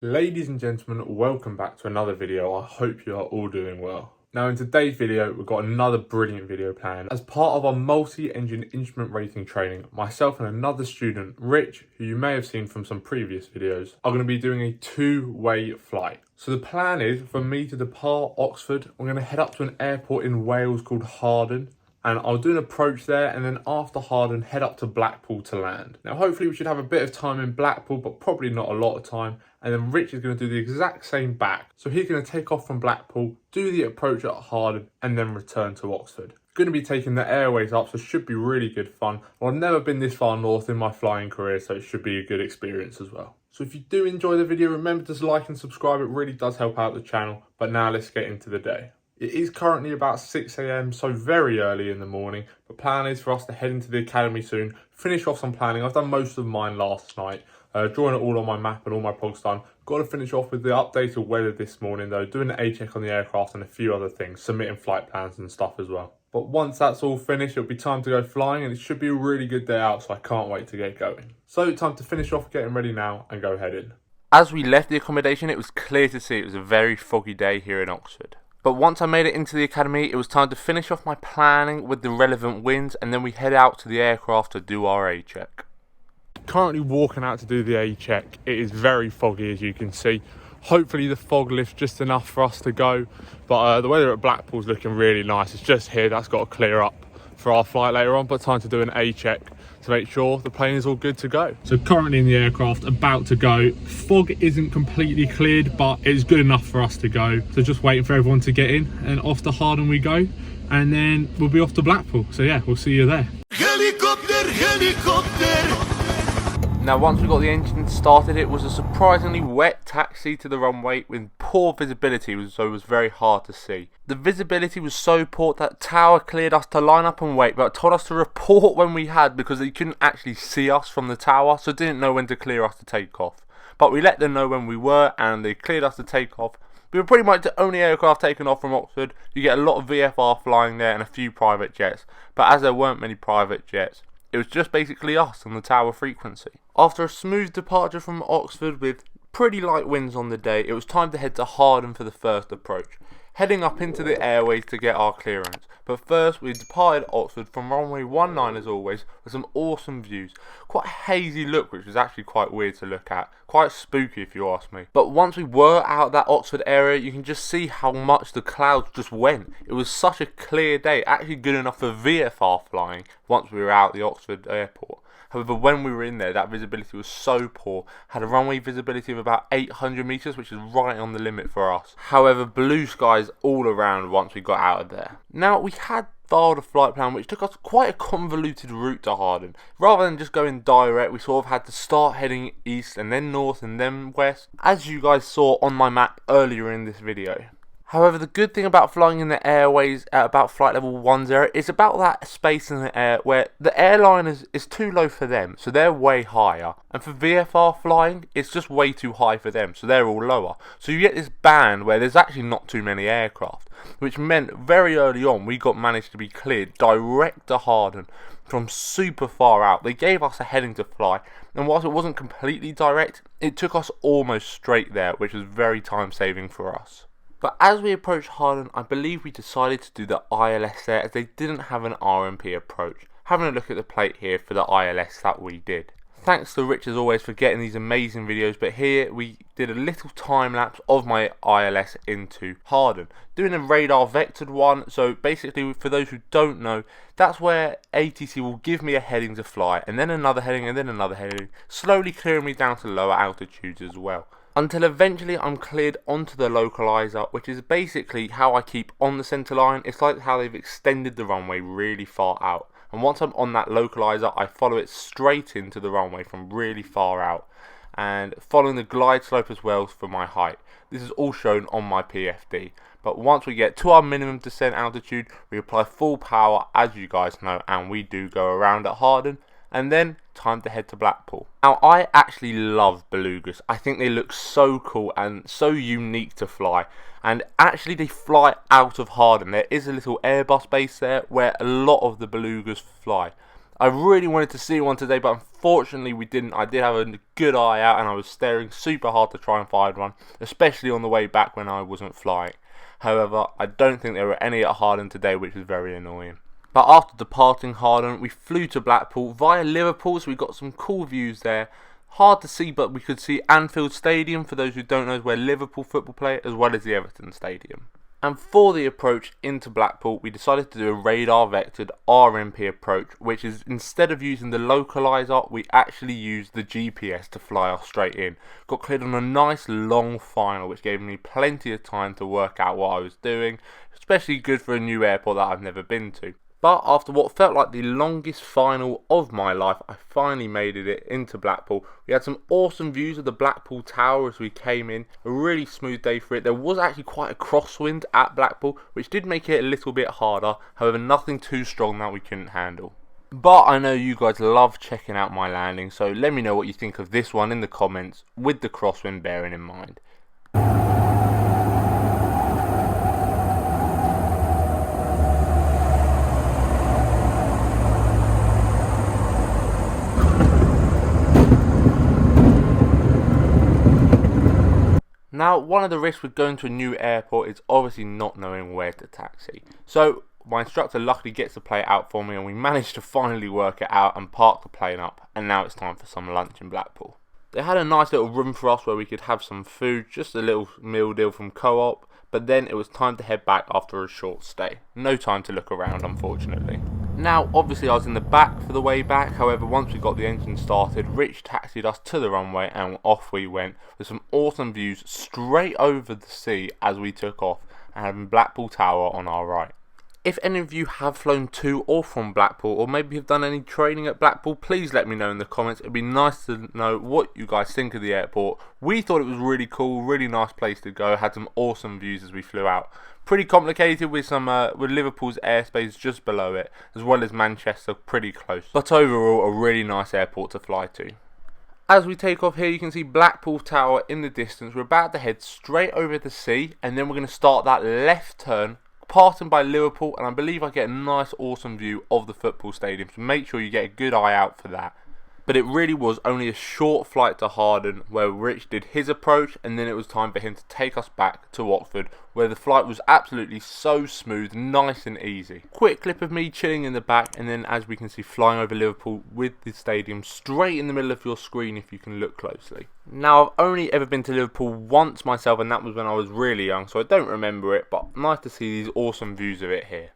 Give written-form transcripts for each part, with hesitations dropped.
Ladies and gentlemen, welcome back to another video. I hope you are all doing well. Now in today's video, we've got another brilliant video planned. As part of our multi-engine instrument rating training, myself and another student, Rich, who you may have seen from some previous videos, are going to be doing a two-way flight. So the plan is for me to depart Oxford. I'm going to head up to an airport in Wales called Harden. And I'll do an approach there, and then after Harden, head up to Blackpool to land. Now, hopefully we should have a bit of time in Blackpool, but probably not a lot of time. And then Rich is going to do the exact same back. So he's going to take off from Blackpool, do the approach at Harden, and then return to Oxford. Going to be taking the airways up, so it should be really good fun. Well, I've never been this far north in my flying career, so it should be a good experience as well. So if you do enjoy the video, remember to like and subscribe. It really does help out the channel. But now let's get into the day. It is currently about 6 AM, so very early in the morning. The plan is for us to head into the academy soon, finish off some planning. I've done most of mine last night, drawing it all on my map and all my progs done. Got to finish off with the updated weather this morning though, doing the A-check on the aircraft and a few other things, submitting flight plans and stuff as well. But once that's all finished, it'll be time to go flying, and it should be a really good day out, so I can't wait to get going. So time to finish off getting ready now and go head in. As we left the accommodation, it was clear to see it was a very foggy day here in Oxford. But once I made it into the academy, it was time to finish off my planning with the relevant winds, and then we head out to the aircraft to do our A-check. Currently walking out to do the A-check. It is very foggy, as you can see. Hopefully the fog lifts just enough for us to go, but the weather at Blackpool's looking really nice. It's just here, that's got to clear up for our flight later on, but time to do an A-check to make sure the plane is all good to go. So currently in the aircraft, about to go. Fog isn't completely cleared, but it's good enough for us to go. So just waiting for everyone to get in, and off to Harden we go, and then we'll be off to Blackpool. So yeah, we'll see you there. Helicopter, helicopter. Now once we got the engine started, it was a surprisingly wet taxi to the runway with poor visibility, so it was very hard to see. The visibility was so poor that tower cleared us to line up and wait, but told us to report when we had because they couldn't actually see us from the tower, so didn't know when to clear us to take off. But we let them know when we were, and they cleared us to take off. We were pretty much the only aircraft taken off from Oxford. You get a lot of VFR flying there and a few private jets, but as there weren't many private jets, it was just basically us on the tower frequency. After a smooth departure from Oxford with pretty light winds on the day, it was time to head to Harden for the first approach, heading up into the airways to get our clearance. But first we departed Oxford from runway 19 as always, with some awesome views. Quite a hazy look, which was actually quite weird to look at, quite spooky if you ask me. But once we were out that Oxford area, you can just see how much the clouds just went. It was such a clear day, actually good enough for VFR flying once we were out the Oxford airport. However, when we were in there, that visibility was so poor. Had a runway visibility of about 800 metres, which is right on the limit for us. However, blue skies all around once we got out of there. Now, we had filed a flight plan which took us quite a convoluted route to Harden. Rather than just going direct, we sort of had to start heading east and then north and then west, as you guys saw on my map earlier in this video. However, the good thing about flying in the airways at about flight level 10 is about that space in the air where the airline is too low for them, so they're way higher. And for VFR flying, it's just way too high for them, so they're all lower. So you get this band where there's actually not too many aircraft, which meant very early on we managed to be cleared direct to Harden from super far out. They gave us a heading to fly, and whilst it wasn't completely direct, it took us almost straight there, which was very time saving for us. But as we approached Harden, I believe we decided to do the ILS there as they didn't have an RMP approach. Having a look at the plate here for the ILS that we did. Thanks to Rich as always for getting these amazing videos, but here we did a little time lapse of my ILS into Harden. Doing a radar vectored one, so basically for those who don't know, that's where ATC will give me a heading to fly, and then another heading, and then another heading, slowly clearing me down to lower altitudes as well. Until eventually I'm cleared onto the localizer, which is basically how I keep on the centre line. It's like how they've extended the runway really far out. And once I'm on that localizer, I follow it straight into the runway from really far out. And following the glide slope as well for my height. This is all shown on my PFD. But once we get to our minimum descent altitude, we apply full power, as you guys know, and we do go around at Harden. And then time to head to Blackpool. Now I actually love belugas. I think they look so cool and so unique to fly, and actually they fly out of Harden. There is a little Airbus base there where a lot of the belugas fly. I really wanted to see one today, but unfortunately we didn't. I did have a good eye out and I was staring super hard to try and find one, especially on the way back when I wasn't flying. However, I don't think there were any at Harden today, which was very annoying. But after departing Harden, we flew to Blackpool via Liverpool, so we got some cool views there. Hard to see, but we could see Anfield Stadium, for those who don't know, is where Liverpool football play, as well as the Everton Stadium. And for the approach into Blackpool, we decided to do a radar vectored RMP approach, which is, instead of using the localizer, we actually used the GPS to fly us straight in. Got cleared on a nice long final, which gave me plenty of time to work out what I was doing, especially good for a new airport that I've never been to. But after what felt like the longest final of my life, I finally made it into Blackpool. We had some awesome views of the Blackpool Tower as we came in. A really smooth day for it. There was actually quite a crosswind at Blackpool, which did make it a little bit harder. However, nothing too strong that we couldn't handle. But I know you guys love checking out my landing, so let me know what you think of this one in the comments, with the crosswind bearing in mind. Now, one of the risks with going to a new airport is obviously not knowing where to taxi. So, my instructor luckily gets the plane out for me and we managed to finally work it out and park the plane up, and now it's time for some lunch in Blackpool. They had a nice little room for us where we could have some food, just a little meal deal from Co-op, but then it was time to head back after a short stay. No time to look around, unfortunately. Now, obviously I was in the back for the way back, however once we got the engine started, Rich taxied us to the runway and off we went, with some awesome views straight over the sea as we took off, and having Blackpool Tower on our right. If any of you have flown to or from Blackpool, or maybe have done any training at Blackpool, please let me know in the comments. It'd be nice to know what you guys think of the airport. We thought it was really cool, really nice place to go, had some awesome views as we flew out. Pretty complicated with with Liverpool's airspace just below it, as well as Manchester pretty close. But overall, a really nice airport to fly to. As we take off here, you can see Blackpool Tower in the distance. We're about to head straight over the sea, and then we're going to start that left turn, passing by Liverpool, and I believe I get a nice awesome view of the football stadium, so make sure you get a good eye out for that. But it really was only a short flight to Harden where Rich did his approach, and then it was time for him to take us back to Oxford, where the flight was absolutely so smooth, nice and easy. Quick clip of me chilling in the back, and then as we can see flying over Liverpool with the stadium straight in the middle of your screen if you can look closely. Now, I've only ever been to Liverpool once myself, and that was when I was really young, so I don't remember it, but nice to see these awesome views of it here.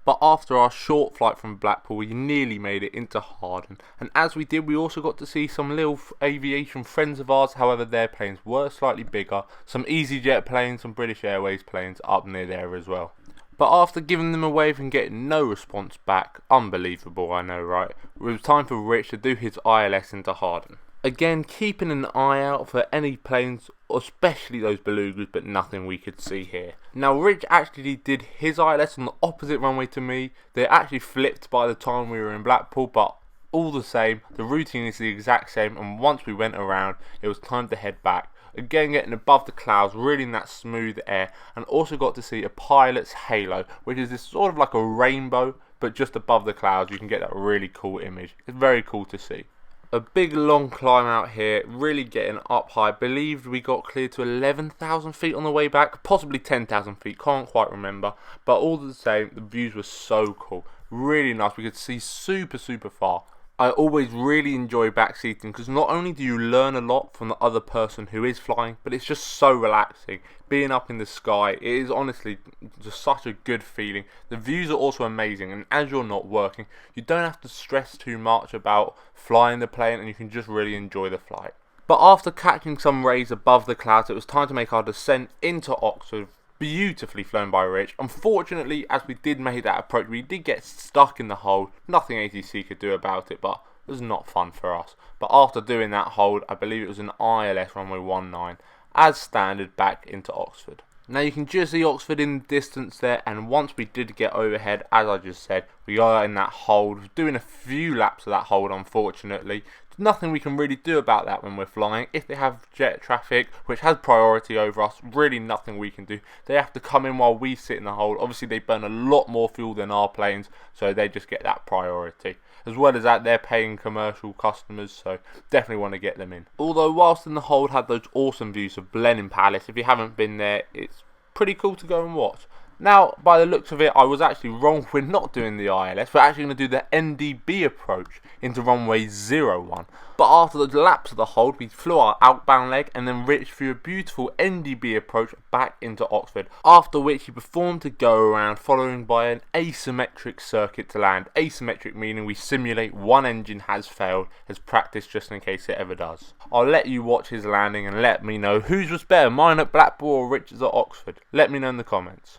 But after our short flight from Blackpool, we nearly made it into Harden, and as we did, we also got to see some little aviation friends of ours. However, their planes were slightly bigger, some EasyJet planes, some British Airways planes up near there as well. But after giving them a wave and getting no response back, unbelievable I know, right, it was time for Rich to do his ILS into Harden. Again, keeping an eye out for any planes, especially those belugas, but nothing we could see here. Now, Rich actually did his ILS on the opposite runway to me. They actually flipped by the time we were in Blackpool, but all the same, the routine is the exact same, and once we went around, it was time to head back. Again, getting above the clouds, really in that smooth air, and also got to see a pilot's halo, which is this sort of like a rainbow, but just above the clouds. You can get that really cool image. It's very cool to see. A big long climb out here, really getting up high. Believed we got cleared to 11,000 feet on the way back, possibly 10,000 feet, can't quite remember, but all the same, the views were so cool, really nice. We could see super far. I always really enjoy backseating because not only do you learn a lot from the other person who is flying, but it's just so relaxing. Being up in the sky, it is honestly just such a good feeling. The views are also amazing, and as you're not working, you don't have to stress too much about flying the plane, and you can just really enjoy the flight. But after catching some rays above the clouds, it was time to make our descent into Oxford. Beautifully flown by Rich. Unfortunately, as we did make that approach, we did get stuck in the hold. Nothing ATC could do about it, but it was not fun for us. But after doing that hold, I believe it was an ILS runway 19, as standard, back into Oxford. Now you can just see Oxford in the distance there, and once we did get overhead, as I just said, we are in that hold, doing a few laps of that hold unfortunately, nothing we can really do about that when we're flying. If they have jet traffic, which has priority over us, really nothing we can do. They have to come in while we sit in the hold. Obviously, they burn a lot more fuel than our planes, so they just get that priority. As well as that, they're paying commercial customers, so definitely want to get them in. Although, whilst in the hold had those awesome views of Blenheim Palace, if you haven't been there, it's pretty cool to go and watch. Now, by the looks of it, I was actually wrong. We're not doing the ILS. We're actually going to do the NDB approach into runway 01. But after the lapse of the hold, we flew our outbound leg and then reached through a beautiful NDB approach back into Oxford. After which he performed a go around, following by an asymmetric circuit to land. Asymmetric meaning we simulate one engine has failed as practice just in case it ever does. I'll let you watch his landing and let me know whose was better, mine at Blackpool or Richard's at Oxford. Let me know in the comments.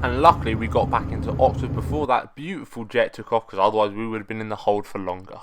And luckily we got back into Oxford before that beautiful jet took off, because otherwise we would have been in the hold for longer.